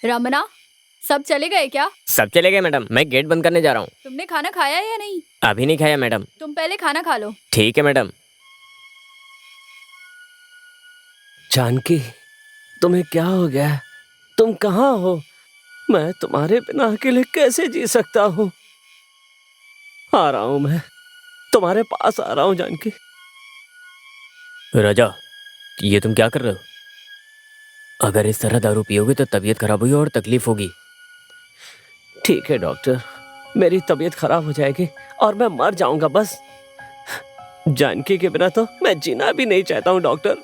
रमना, सब चले गए क्या? सब चले गए मैडम, मैं गेट बंद करने जा रहा हूँ। तुमने खाना खाया या नहीं? अभी नहीं खाया मैडम। तुम पहले खाना खा लो। ठीक है मैडम। जानकी, तुम्हें क्या हो गया? तुम कहाँ हो? मैं तुम्हारे बिना अकेले कैसे जी सकता हूँ? आ रहा हूँ, मैं तुम्हारे पास आ रहा हूँ जानकी। राजा, ये तुम क्या कर रहे हो? अगर इस तरह दारू पियोगे तो तबीयत खराब होगी और तकलीफ होगी। ठीक है डॉक्टर, मेरी तबीयत खराब हो जाएगी और मैं मर जाऊंगा बस। जानकी के बिना तो मैं जीना भी नहीं चाहता हूँ डॉक्टर।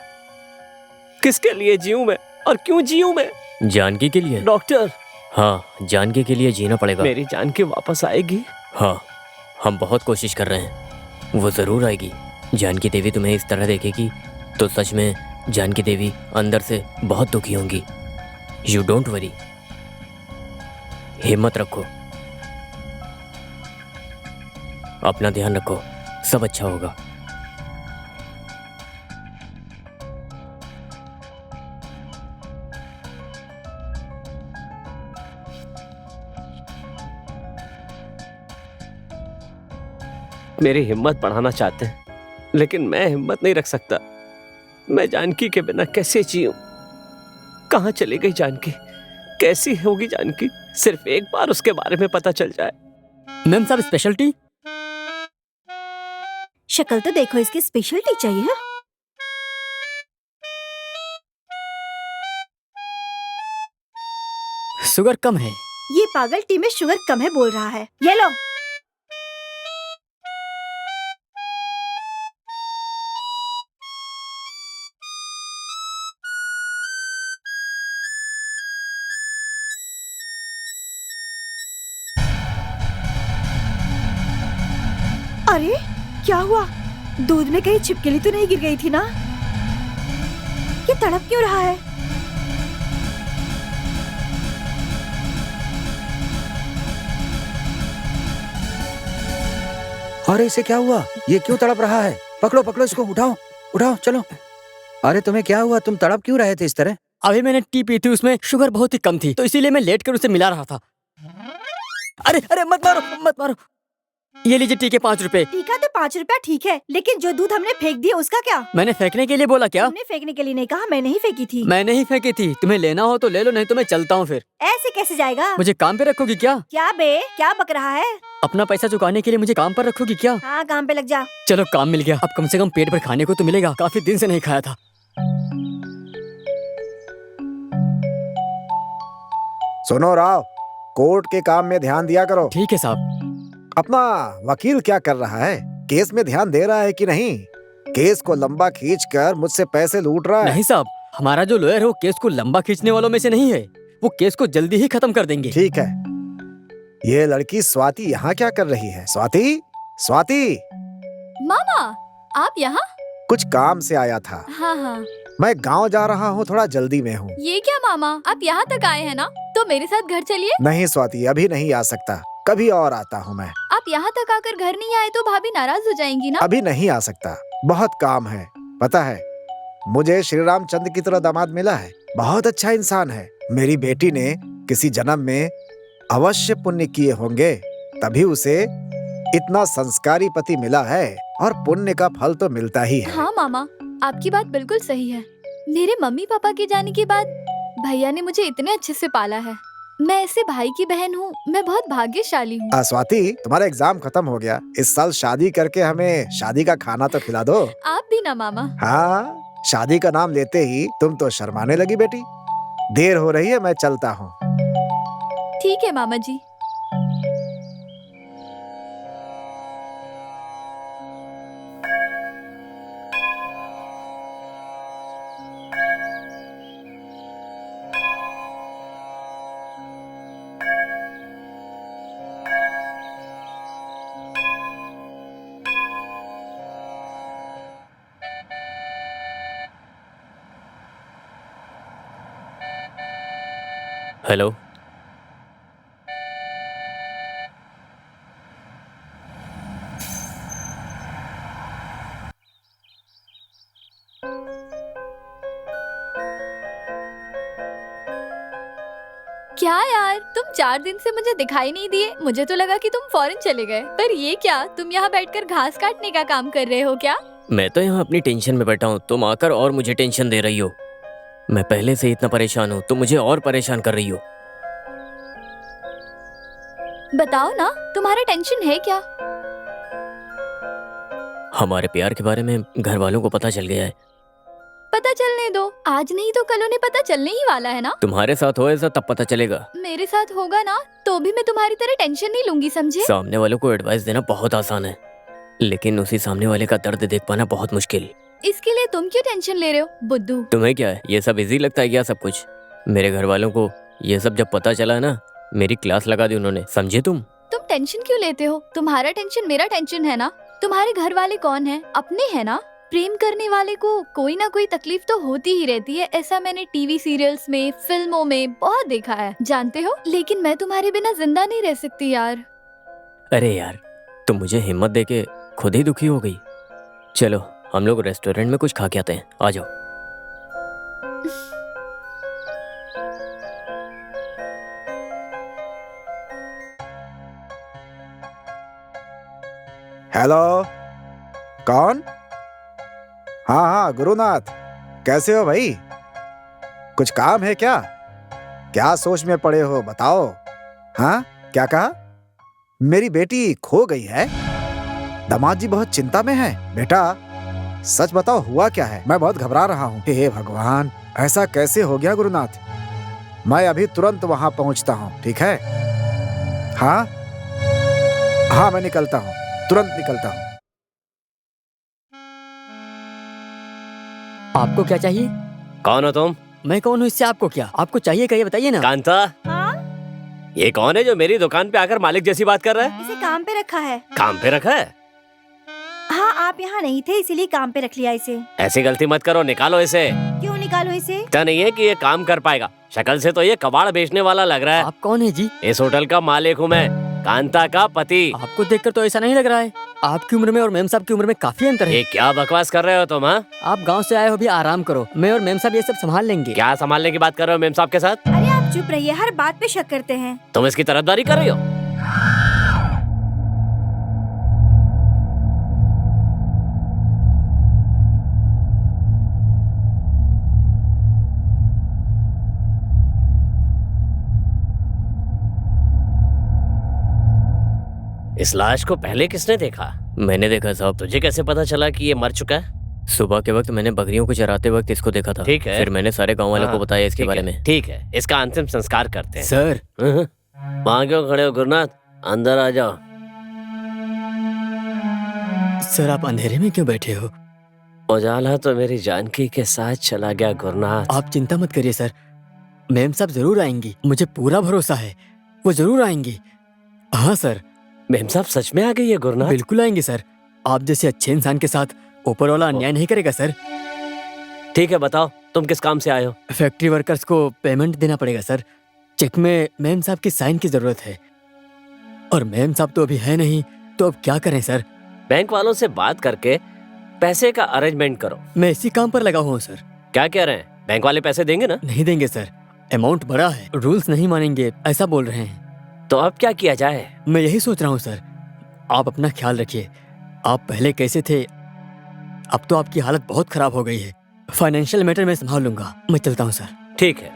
किसके लिए जीऊं मैं और क्यों जीऊं मैं? जानकी के लिए। डॉक्टर, हाँ, जानकी के लिए जीना पड़ेगा। मेरी जानकी वापस आएगी? हाँ, हम बहुत कोशिश कर रहे हैं, वो जरूर आएगी। जानकी देवी तुम्हें इस तरह देखेगी तो सच में जानकी देवी अंदर से बहुत दुखी होंगी। यू डोंट वरी, हिम्मत रखो, अपना ध्यान रखो, सब अच्छा होगा। मेरी हिम्मत बढ़ाना चाहते हैं, लेकिन मैं हिम्मत नहीं रख सकता। मैं जानकी के बिना कैसे जीऊं? कहाँ चली गई जानकी? कैसी होगी जानकी? सिर्फ एक बार उसके बारे में पता चल जाए। मैम साहब, स्पेशलिटी? शक्ल तो देखो, इसकी स्पेशलिटी चाहिए। शुगर कम है। ये पागल टी में शुगर कम है बोल रहा है। ये लो। अरे क्या हुआ? दूध में कहीं छिपकली तो नहीं गिर गई थी ना? ये तड़प क्यों रहा है? अरे इसे क्या हुआ? ये क्यों तड़प रहा है? पकड़ो पकड़ो इसको, उठाओ उठाओ, चलो। अरे तुम्हें क्या हुआ? तुम तड़प क्यों रहे थे इस तरह? अभी मैंने टी पी थी, उसमें शुगर बहुत ही कम थी, तो इसीलिए मैं लेट कर उसे मिला रहा था। अरे अरे मत मारो मत मारो। ये लीजिए टी के 5 रुपए। टीका तो 5 रुपया ठीक है, लेकिन जो दूध हमने फेंक दिया उसका क्या? मैंने फेंकने के लिए बोला क्या? तुमने फेंकने के लिए नहीं कहा, मैंने ही फेंकी थी। मैंने ही फेंकी थी। तुम्हें लेना हो तो ले लो, नहीं तो मैं चलता हूँ फिर। ऐसे कैसे जाएगा? मुझे काम पे रखोगी क्या? क्या बे, क्या बक रहा है? अपना पैसा चुकाने के लिए मुझे काम पर रखोगी क्या? हाँ, काम पे लग जा। चलो, काम मिल गया। अब कम से कम पेट भर खाने को तो मिलेगा, काफी दिन से नहीं खाया था। सुनो राव, कोर्ट के काम में ध्यान दिया करो। ठीक है साहब। अपना वकील क्या कर रहा है? केस में ध्यान दे रहा है कि नहीं? केस को लंबा खींचकर मुझसे पैसे लूट रहा है। नहीं साहब, हमारा जो लॉयर है वो केस को लंबा खींचने वालों में से नहीं है। वो केस को जल्दी ही खत्म कर देंगे। ठीक है, ये लड़की स्वाति यहाँ क्या कर रही है? स्वाति, स्वाति, मामा, आप यहाँ? कुछ काम से आया था। हाँ हाँ। मैं गांव जा रहा हूँ, थोड़ा जल्दी में हूँ। ये क्या मामा, आप यहाँ तक आए हैं ना, तो मेरे साथ घर चलिए। नहीं स्वाति, अभी नहीं आ सकता, कभी और आता हूँ मैं। आप यहाँ तक आकर घर नहीं आए तो भाभी नाराज हो जाएंगी ना। अभी नहीं आ सकता, बहुत काम है। पता है, मुझे श्री रामचंद्र की तरह दामाद मिला है, बहुत अच्छा इंसान है। मेरी बेटी ने किसी जन्म में अवश्य पुण्य किए होंगे, तभी उसे इतना संस्कारी पति मिला है, और पुण्य का फल तो मिलता ही है। हाँ मामा, आपकी बात बिल्कुल सही है। मेरे मम्मी पापा के जाने के बाद भैया ने मुझे इतने अच्छे से पाला है। मैं ऐसे भाई की बहन हूँ, मैं बहुत भाग्यशाली हूँ। स्वाति, तुम्हारा एग्जाम खत्म हो गया, इस साल शादी करके हमें शादी का खाना तो खिला दो। आप भी ना मामा। हाँ, शादी का नाम लेते ही तुम तो शर्माने लगी बेटी। देर हो रही है, मैं चलता हूँ। ठीक है मामा जी। हेलो। क्या यार, तुम 4 दिन से मुझे दिखाई नहीं दिए। मुझे तो लगा कि तुम फॉरेन चले गए, पर ये क्या, तुम यहाँ बैठकर घास काटने का काम कर रहे हो क्या? मैं तो यहाँ अपनी टेंशन में बैठा हूँ, तुम आकर और मुझे टेंशन दे रही हो। मैं पहले से इतना परेशान हूँ, तुम मुझे और परेशान कर रही हो। बताओ ना, तुम्हारा टेंशन है क्या? हमारे प्यार के बारे में घर वालों को पता चल गया है। पता चलने दो, आज नहीं तो कल उन्हें पता चलने ही वाला है ना। तुम्हारे साथ हो ऐसा तब पता चलेगा। मेरे साथ होगा ना, तो भी मैं तुम्हारी तरह टेंशन नहीं लूंगी, समझे? सामने वालों को एडवाइस देना बहुत आसान है, लेकिन उसी सामने वाले का दर्द देख पाना बहुत मुश्किल। इसके लिए तुम क्यों टेंशन ले रहे हो बुद्धू? तुम्हें क्या है, ये सब इजी लगता है क्या सब कुछ? मेरे घर वालों को ये सब जब पता चला ना, मेरी क्लास लगा दी उन्होंने, समझे तुम? तुम टेंशन क्यों लेते हो? तुम्हारा टेंशन मेरा टेंशन है ना। तुम्हारे घर वाले कौन है? अपने है ना। प्रेम करने वाले को कोई ना कोई तकलीफ तो होती ही रहती है, ऐसा मैंने टीवी सीरियल्स में, फिल्मों में बहुत देखा है, जानते हो। लेकिन मैं तुम्हारे बिना जिंदा नहीं रह सकती यार। अरे यार, तुम मुझे हिम्मत देके खुद ही दुखी हो गई। चलो हम लोग रेस्टोरेंट में कुछ खा के आते हैं, आ जाओ। हेलो, कौन? हाँ हाँ गुरुनाथ, कैसे हो भाई? कुछ काम है क्या? क्या सोच में पड़े हो, बताओ। हाँ, क्या कहा? मेरी बेटी खो गई है? दामाद जी बहुत चिंता में है। बेटा सच बताओ, हुआ क्या है? मैं बहुत घबरा रहा हूँ। हे भगवान, ऐसा कैसे हो गया गुरुनाथ? मैं अभी तुरंत वहां पहुंचता हूँ, ठीक है? हाँ हाँ, मैं निकलता हूँ, तुरंत निकलता हूँ। आपको क्या चाहिए? कौन हो तुम? मैं कौन हूँ, इससे आपको क्या? आपको चाहिए क्या, ये बताइए ना। कांता, हाँ, ये कौन है जो मेरी दुकान पे आकर मालिक जैसी बात कर रहा है? इसे काम पे रखा है। काम पे रखा है? हाँ, आप यहाँ नहीं थे इसीलिए काम पे रख लिया इसे। ऐसी गलती मत करो, निकालो इसे। क्यों निकालो इसे? पता नहीं है कि ये काम कर पाएगा। शक्ल से तो ये कबाड़ बेचने वाला लग रहा है। आप कौन है जी? इस होटल का मालिक हूँ मैं, कांता का पति। आपको देखकर तो ऐसा नहीं लग रहा है। आपकी उम्र में और मेम साहब की उम्र में काफी अंतर है। ये क्या बकवास कर रहे हो तुम? हाँ, आप गांव से आए हो, भी आराम करो। मैं और मेम साहब ये सब संभाल लेंगे। क्या संभालने की बात कर रहे हो मेम साहब के साथ? अरे आप चुप रहिए, हर बात पे शक करते हैं। तुम इसकी तरफदारी कर रही हो? इस लाश को पहले किसने देखा? मैंने देखा साहब। तुझे कैसे पता चला कि ये मर चुका है? सुबह के वक्त मैंने बकरियों को चराते वक्त इसको देखा था। ठीक है। फिर मैंने सारे गांव वालों को हाँ, बताया इसके ठीक बारे है, में। ठीक है, इसका अंतिम संस्कार करते हैं। सर, वहाँ क्यों खड़े हो गुरुनाथ? अंदर आ जाओ। सर आप अंधेरे में क्यों बैठे हो? उजाला तो मेरी जानकी के साथ चला गया गुरुनाथ। आप चिंता मत करिए सर, मेम साहब जरूर आएंगी, मुझे पूरा भरोसा है, वो जरूर आएंगी। हाँ सर, मेम साहब सच में आ गई है गुरुनाथ? बिल्कुल आएंगे सर। आप जैसे अच्छे इंसान के साथ ऊपर वाला अन्याय नहीं करेगा सर। ठीक है, बताओ तुम किस काम से आए हो? फैक्ट्री वर्कर्स को पेमेंट देना पड़ेगा सर। चेक में मैम साहब की साइन की जरूरत है, और मैम साहब तो अभी है नहीं, तो अब क्या करें सर? बैंक वालों से बात करके पैसे का अरेंजमेंट करो। मैं इसी काम पर लगा हुआ हूँ सर। क्या कह रहे हैं, बैंक वाले पैसे देंगे ना? नहीं देंगे सर, अमाउंट बड़ा है, रूल्स नहीं मानेंगे ऐसा बोल रहे हैं। तो अब क्या किया जाए? मैं यही सोच रहा हूँ सर, आप अपना ख्याल रखिए। आप पहले कैसे थे, अब तो आपकी हालत बहुत खराब हो गई है। फाइनेंशियल मैटर मैं संभाल लूंगा। मैं चलता हूँ सर। ठीक है।